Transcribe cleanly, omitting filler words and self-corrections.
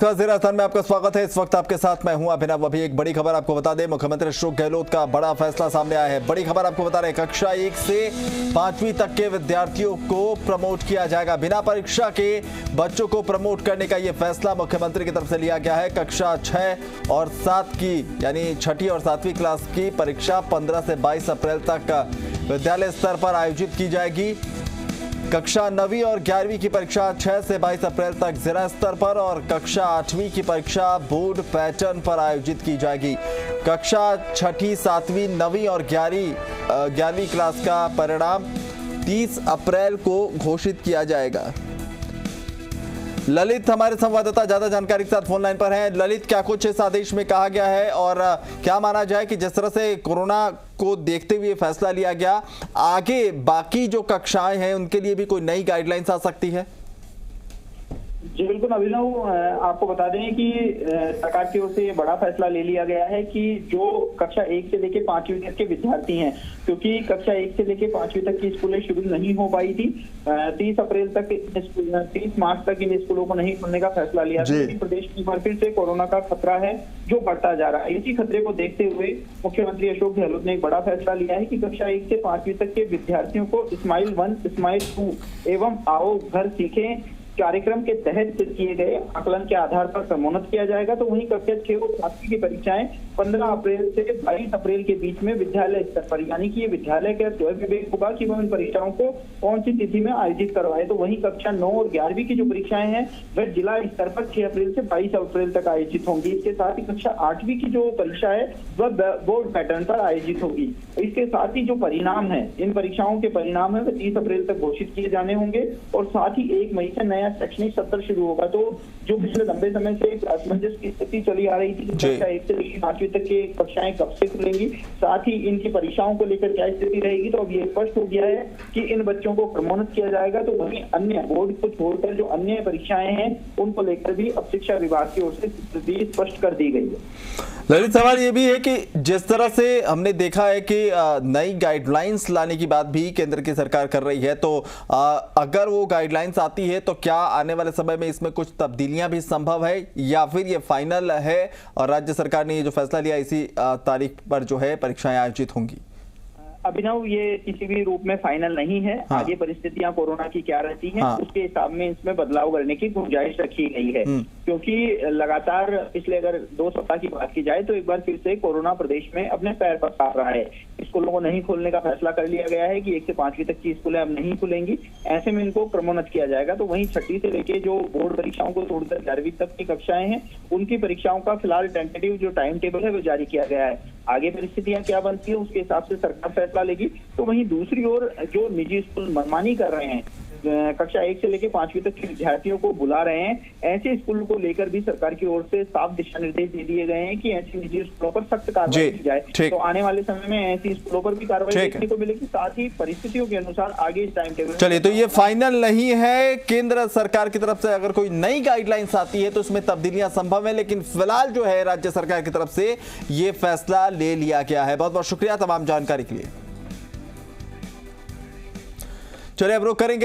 राजस्थान में आपका स्वागत है। इस वक्त आपके साथ मैं हूं अभिनव। अभी एक बड़ी खबर आपको बता दें, मुख्यमंत्री अशोक गहलोत का बड़ा फैसला सामने आया है। बड़ी खबर आपको बता रहे, कक्षा 1 से 5वीं तक के विद्यार्थियों को प्रमोट किया जाएगा। बिना परीक्षा के बच्चों को प्रमोट करने का यह फैसला मुख्यमंत्री की तरफ से लिया गया है। कक्षा 6 और 7 की यानी 6ठी और 7वीं क्लास की परीक्षा 15 से 22 अप्रैल तक विद्यालय स्तर पर आयोजित की जाएगी। कक्षा 9वीं और 11वीं की परीक्षा 6 से 22 अप्रैल तक जिला स्तर पर और कक्षा 8वीं की परीक्षा बोर्ड पैटर्न पर आयोजित की जाएगी। कक्षा 6ठी, 7वीं, 9वीं और 11वीं क्लास का परिणाम 30 अप्रैल को घोषित किया जाएगा। ललित हमारे संवाददाता ज्यादा जानकारी के साथ फोन लाइन पर हैं। ललित, क्या कुछ इस आदेश में कहा गया है और क्या माना जाए कि जिस तरह से कोरोना को देखते हुए फैसला लिया गया, आगे बाकी जो कक्षाएं हैं उनके लिए भी कोई नई गाइडलाइंस आ सकती है? जी बिल्कुल अभिनव, आपको बता दें कि सरकार की ओर से ये बड़ा फैसला ले लिया गया है कि जो कक्षा 1 से लेकर 5वीं तक के विद्यार्थी हैं, क्योंकि कक्षा 1 से लेकर 5वीं तक की स्कूलें शुरू नहीं हो पाई थी, 30 अप्रैल तक 30 मार्च तक इन स्कूलों को नहीं खोलने का फैसला लिया था। प्रदेश में एक बार फिर से कोरोना का खतरा है जो बढ़ता जा रहा है। इसी खतरे को देखते हुए मुख्यमंत्री अशोक गहलोत ने एक बड़ा फैसला लिया है कि कक्षा 1 से 5वीं तक के विद्यार्थियों को स्माइल 1, स्माइल 2 एवं आओ घर सीखें कार्यक्रम के तहत किए गए आकलन के आधार पर क्रमोन्नत किया जाएगा। तो वहीं कक्षा 6 और 7वीं की परीक्षाएं 15 अप्रैल से 22 अप्रैल के बीच में विद्यालय स्तर पर, यानी कि ये विद्यालय का स्वयं विवेक होगा कि वह इन परीक्षाओं को कौन सी तिथि में आयोजित करवाए। तो वहीं कक्षा 9 और 11वीं की जो परीक्षाएं हैं वह जिला स्तर पर 6 अप्रैल से 22 अप्रैल तक आयोजित होंगी। इसके साथ ही कक्षा 8वीं की जो परीक्षा है वह बोर्ड पैटर्न पर आयोजित होगी। इसके साथ ही जो परिणाम है, इन परीक्षाओं के परिणाम है वह 30 अप्रैल तक घोषित किए जाने होंगे और साथ ही 1 मई से नया शैक्षणिक सत्र शुरू होगा। तो जो पिछले लंबे समय से एक असमंजस की स्थिति चली आ रही थी, कक्षा 1 से लेकर 5वीं तक की कक्षाएं कब से खुलेंगी, साथ ही इनकी परीक्षाओं को लेकर क्या स्थिति रहेगी, तो अब ये स्पष्ट हो गया है कि इन बच्चों को क्रमोन्नत किया जाएगा। तो वहीं अन्य बोर्ड को छोड़कर जो अन्य परीक्षाएं हैं उनको लेकर भी अब शिक्षा विभाग की ओर से स्थिति स्पष्ट कर दी गई है। ललित, सवाल ये भी है कि जिस तरह से हमने देखा है कि नई गाइडलाइंस लाने की बात भी केंद्र की सरकार कर रही है, तो अगर वो गाइडलाइंस आती है तो क्या आने वाले समय में इसमें कुछ तब्दीलियां भी संभव है या फिर ये फाइनल है और राज्य सरकार ने ये जो फैसला लिया इसी तारीख पर जो है परीक्षाएं आयोजित होंगी? अभिनव, ये किसी भी रूप में फाइनल नहीं है। हाँ। आगे परिस्थितियां कोरोना की क्या रहती हैं, हाँ। उसके हिसाब में इसमें बदलाव करने की गुंजाइश रखी गई है। क्योंकि लगातार पिछले अगर 2 सप्ताह की बात की जाए तो एक बार फिर से कोरोना प्रदेश में अपने पैर पसार रहा है। स्कूलों को नहीं खोलने का फैसला कर लिया गया है कि 1 से 5वीं तक की स्कूलें अब नहीं खुलेंगी। ऐसे में इनको क्रमोन्नत किया जाएगा। तो वहीं 6ठी से लेके जो बोर्ड परीक्षाओं को छोड़कर 11वीं तक की कक्षाएं हैं, उनकी परीक्षाओं का फिलहाल टेंटेटिव जो टाइम टेबल है वो जारी किया गया है। आगे परिस्थितियां क्या बनती है उसके हिसाब से सरकार फैसला लेगी। तो वहीं दूसरी ओर जो निजी स्कूल मनमानी कर रहे हैं, कक्षा 1 से लेकर 5वीं तक के विद्यार्थियों को बुला रहे हैं, ऐसे स्कूलों को लेकर भी सरकार की ओर से साफ दिशा निर्देश दे दिए गए हैं कि ऐसे निजी स्कूलों पर सख्त कार्रवाई की जाए। तो आने वाले समय में ऐसी स्कूलों पर भी कार्रवाई देखने को मिलेगी, साथ ही परिस्थितियों के अनुसार आगे इस टाइम टेबल। चलिए, तो ये फाइनल नहीं है। केंद्र सरकार की तरफ से अगर कोई नई गाइडलाइंस आती है तो उसमें तब्दीलियां संभव है, लेकिन फिलहाल जो है राज्य सरकार की तरफ से ये फैसला ले लिया गया है। बहुत बहुत शुक्रिया तमाम जानकारी के लिए। चलिए, अब रुक करेंगे।